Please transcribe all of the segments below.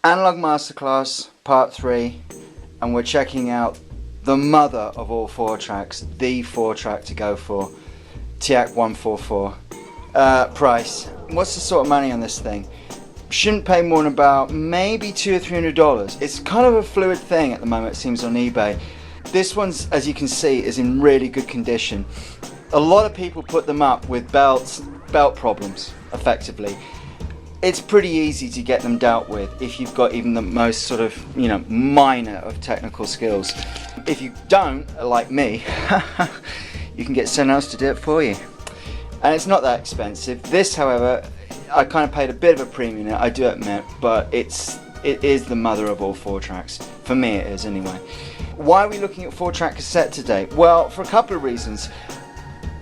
Analogue Masterclass Part 3, and we're checking out the mother of all 4-tracks, the 4-track to go for, TIAC 144. Price. What's the sort of money on this thing? Shouldn't pay more than about maybe $200 or $300. It's kind of a fluid thing at the moment, it seems, on eBay. This one's, as you can see, is in really good condition. A lot of people put them up with belt problems, effectively. It's pretty easy to get them dealt with if you've got even the most sort of, minor of technical skills. If you don't, like me, you can get someone else to do it for you. And it's not that expensive. This, however, I kind of paid a bit of a premium, I do admit, but it is the mother of all 4-tracks. For me it is, anyway. Why are we looking at 4-track cassette today? Well, for a couple of reasons.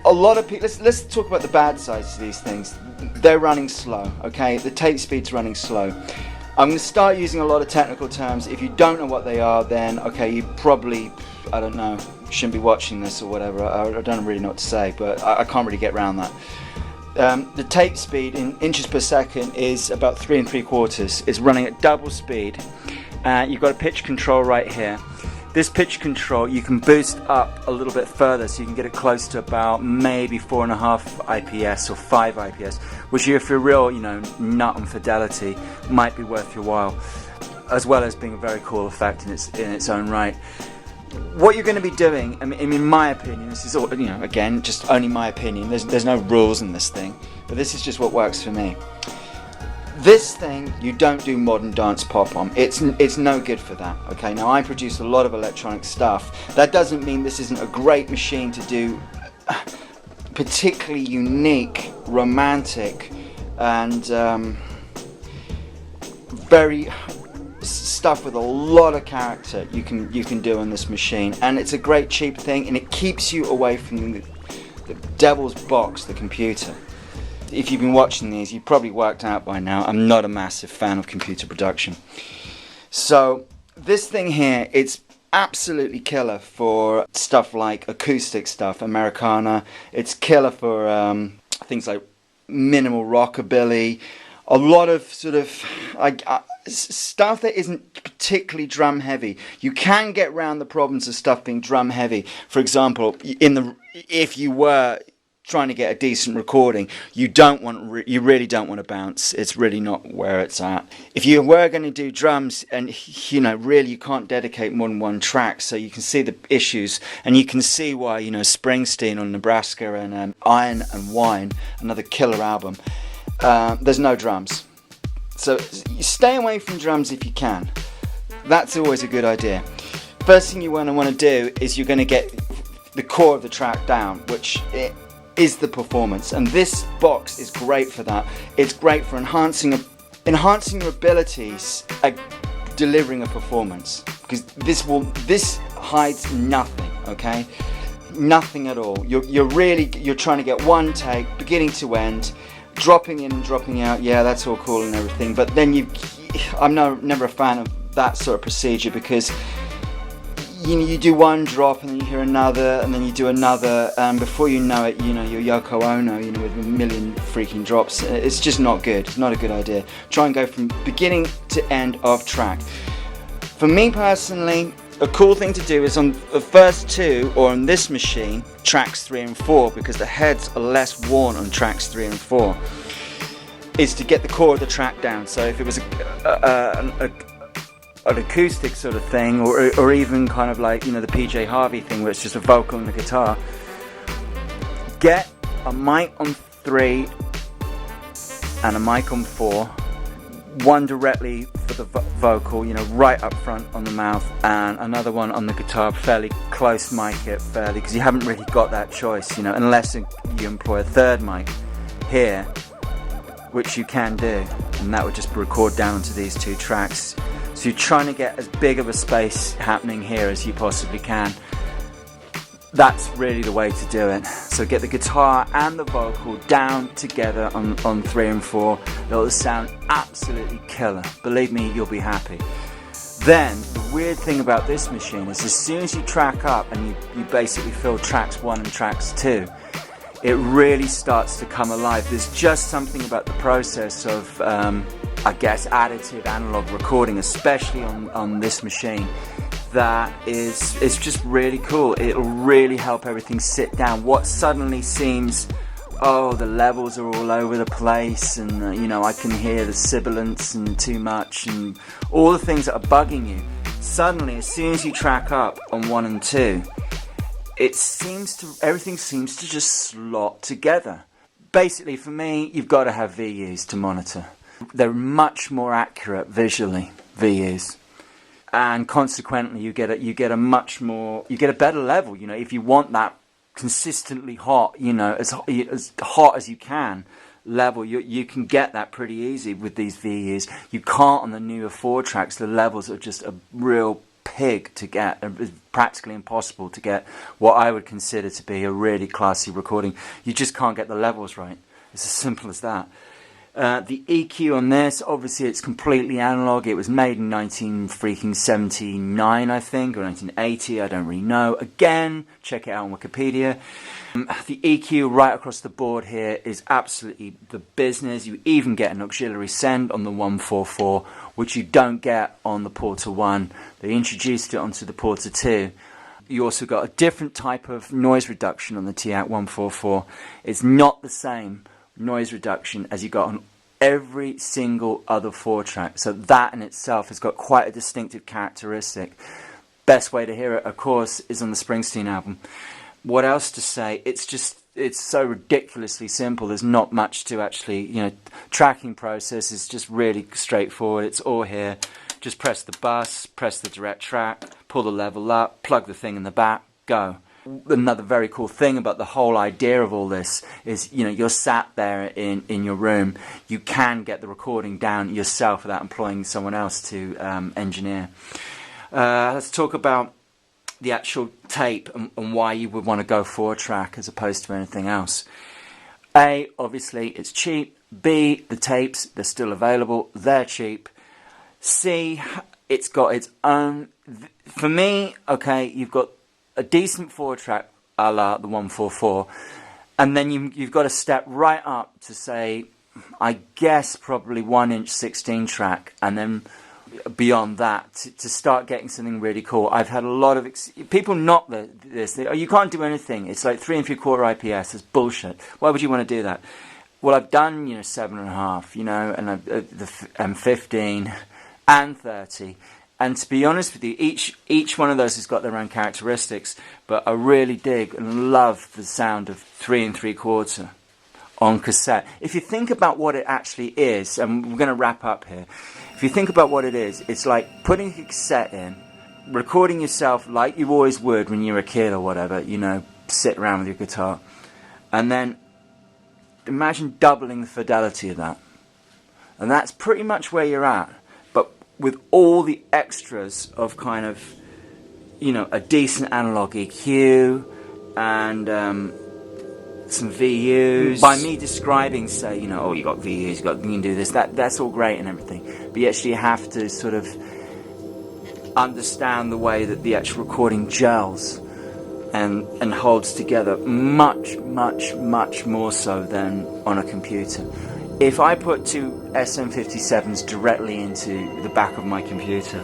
A lot of people, let's talk about the bad sides to these things. They're running slow, okay? The tape speed's running slow. I'm going to start using a lot of technical terms. If you don't know what they are, then, okay, you probably, I don't know, shouldn't be watching this or whatever. I don't really know what to say, but I can't really get around that. The tape speed in inches per second is about 3 3/4. It's running at double speed. You've got a pitch control right here. This pitch control you can boost up a little bit further, so you can get it close to about maybe 4.5 IPS or 5 IPS, which if you're real, nut on fidelity, might be worth your while, as well as being a very cool effect in its own right. What you're going to be doing, I mean, in my opinion, this is all, again, just only my opinion. There's no rules in this thing, but this is just what works for me. This thing you don't do modern dance pop on. It's no good for that. Okay, now I produce a lot of electronic stuff. That doesn't mean this isn't a great machine to do particularly unique, romantic, and very stuff with a lot of character you can do on this machine. And it's a great cheap thing, and it keeps you away from the devil's box, the computer. If you've been watching these, you've probably worked out by now, I'm not a massive fan of computer production. So this thing here, it's absolutely killer for stuff like acoustic stuff, Americana. It's killer for things like minimal rockabilly, a lot of sort of stuff that isn't particularly drum heavy. You can get around the problems of stuff being drum heavy. For example, if you were trying to get a decent recording, you really don't want to bounce. It's really not where it's at. If you were going to do drums, and really you can't dedicate more than 1 track, so you can see the issues, and you can see why Springsteen on Nebraska and Iron and Wine, another killer album, there's no drums. So you stay away from drums if you can. That's always a good idea. First thing you want to do is you're going to get the core of the track down, which is the performance, and this box is great for that. It's great for enhancing your abilities at delivering a performance, because this hides nothing, okay? Nothing at all. You're trying to get one take, beginning to end, dropping in and dropping out. Yeah, that's all cool and everything, but then I'm never a fan of that sort of procedure, because you do one drop and then you hear another and then you do another, and before you know it, you're Yoko Ono, with a million freaking drops. It's just not good. It's not a good idea. Try and go from beginning to end of track. For me personally, a cool thing to do is on the first 2, or on this machine, tracks 3 and 4, because the heads are less worn on tracks 3 and 4, is to get the core of the track down. So if it was an acoustic sort of thing, or even kind of like the PJ Harvey thing, where it's just a vocal and a guitar, get a mic on 3 and a mic on 4, one directly for the vocal, right up front on the mouth, and another one on the guitar, fairly close mic it, because you haven't really got that choice, unless you employ a third mic here, which you can do, and that would just record down onto these 2 tracks. So you're trying to get as big of a space happening here as you possibly can. That's really the way to do it. So get the guitar and the vocal down together on 3 and 4. It'll sound absolutely killer. Believe me, you'll be happy. Then, the weird thing about this machine is as soon as you track up and you basically fill tracks 1 and tracks 2, it really starts to come alive. There's just something about the process of I guess, additive analog recording, especially on this machine, that it's just really cool. It'll really help everything sit down. What suddenly seems, oh, the levels are all over the place, and you know, I can hear the sibilance and too much and all the things that are bugging you. Suddenly, as soon as you track up on 1 and 2, everything seems to just slot together. Basically, for me, you've got to have VUs to monitor. They're much more accurate visually, VUs, and consequently, you get a better level. You know, if you want that consistently hot, you know, as hot as you can level, you can get that pretty easy with these VUs. You can't on the newer 4 tracks. The levels are just a real pig to get. It's practically impossible to get what I would consider to be a really classy recording. You just can't get the levels right. It's as simple as that. The EQ on this, obviously it's completely analog. It was made in 1979, I think, or 1980, I don't really know. Again, check it out on Wikipedia. The EQ right across the board here is absolutely the business. You even get an auxiliary send on the 144, which you don't get on the Porter 1. They introduced it onto the Porter 2. You also got a different type of noise reduction on the TAC 144. It's not the same noise reduction as you got on every single other 4 track. So that in itself has got quite a distinctive characteristic. Best way to hear it, of course, is on the Springsteen album. What else to say? It's so ridiculously simple. There's not much to actually, you know, tracking process is just really straightforward. It's all here. Just press the bus, press the direct track, pull the level up, plug the thing in the back, go. Another very cool thing about the whole idea of all this is, you know, you're sat there in your room. You can get the recording down yourself without employing someone else to engineer. Let's talk about the actual tape and why you would want to go 4 track as opposed to anything else. A, obviously it's cheap. B, the tapes, they're still available, they're cheap. C, it's got its own, for me, okay, you've got a decent 4 track a la the 144, and then you've got to step right up to, say, I guess probably 1-inch 16 track, and then beyond that to start getting something really cool. I've had a lot of people knock this. Oh, you can't do anything. It's like 3 3/4 IPS. It's bullshit. Why would you want to do that? Well, I've done 7.5, and I'm 15 and 30. And to be honest with you, each one of those has got their own characteristics, but I really dig and love the sound of 3 3/4 on cassette. If you think about what it actually is, and we're going to wrap up here, if you think about what it is, it's like putting a cassette in, recording yourself like you always would when you were a kid or whatever, sit around with your guitar, and then imagine doubling the fidelity of that. And that's pretty much where you're at. With all the extras of kind of, a decent analog EQ and some VUs. By me describing, say, oh, you got VUs, you can do this, that's all great and everything. But you actually have to sort of understand the way that the actual recording gels and holds together much, much, much more so than on a computer. If I put 2 SM57s directly into the back of my computer,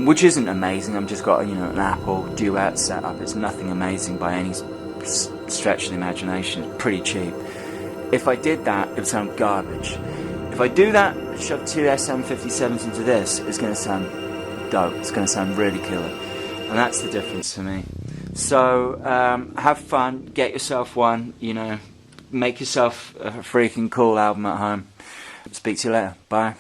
which isn't amazing, I've just got an Apple Duet set up, it's nothing amazing by any stretch of the imagination, it's pretty cheap. If I did that, it would sound garbage. If I do that, shove 2 SM57s into this, it's going to sound dope, it's going to sound really killer. And that's the difference for me. So, have fun, get yourself one, make yourself a freaking cool album at home. Speak to you later. Bye.